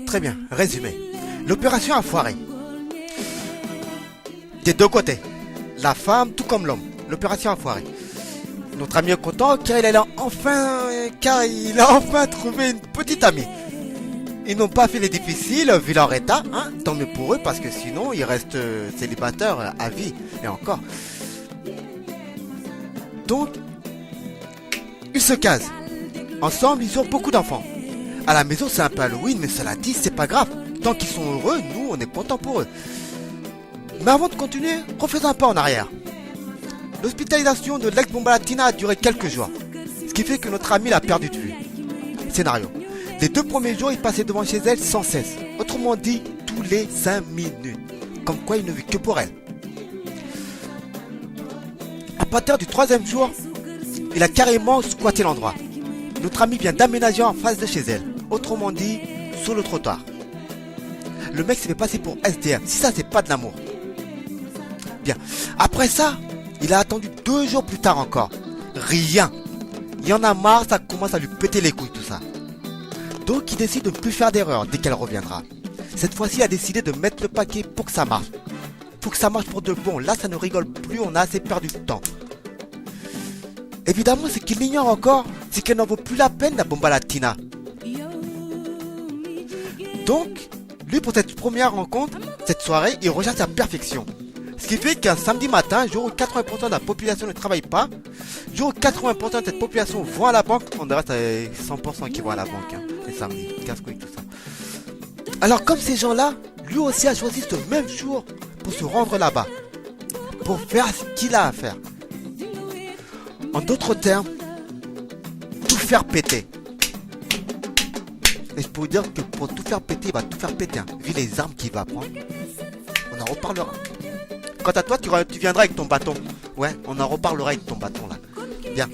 Très bien, résumé. L'opération a foiré. Des deux côtés. La femme tout comme l'homme. L'opération a foiré. Notre ami est content car il a enfin trouvé une petite amie. Ils n'ont pas fait les difficiles vu leur état, hein, tant mieux pour eux parce que sinon ils restent célibataires à vie et encore. Donc, ils se casent. Ensemble, ils ont beaucoup d'enfants. À la maison, c'est un peu Halloween, mais cela dit, c'est pas grave. Tant qu'ils sont heureux, nous, on est contents pour eux. Mais avant de continuer, refaisons un pas en arrière. L'hospitalisation de l'ex-Bomba Latina a duré quelques jours, ce qui fait que notre ami l'a perdu de vue. Scénario. Les 2 premiers jours, il passait devant chez elle sans cesse. Autrement dit, tous les 5 minutes. Comme quoi, il ne vit que pour elle. À partir du 3e jour, il a carrément squatté l'endroit. Notre ami vient d'aménager en face de chez elle. Autrement dit, sur le trottoir. Le mec s'est fait passer pour SDM. Si ça, c'est pas de l'amour. Bien. Après ça, il a attendu 2 jours plus tard encore. Rien. Il y en a marre, ça commence à lui péter les couilles tout ça. Donc il décide de ne plus faire d'erreur dès qu'elle reviendra. Cette fois-ci, il a décidé de mettre le paquet pour que ça marche. Pour que ça marche pour de bon. Là, ça ne rigole plus, on a assez perdu de temps. Évidemment, ce qu'il ignore encore, c'est qu'elle n'en vaut plus la peine, la Bomba Latina. Donc, lui, pour cette première rencontre, cette soirée, il recherche la perfection. Ce qui fait qu'un samedi matin, jour où 80% de la population ne travaille pas, jour où 80% de cette population vont à la banque, on dirait que c'est 100% qui vont à la banque, hein, les samedis, casse-couilles, tout ça. Alors, comme ces gens-là, lui aussi a choisi ce même jour pour se rendre là-bas, pour faire ce qu'il a à faire. En d'autres termes, tout faire péter. Et je peux vous dire que pour tout faire péter, il va tout faire péter, hein, vu les armes qu'il va prendre. On en reparlera. Quant à toi, tu viendras avec ton bâton. Ouais, on en reparlera avec ton bâton là. Bien.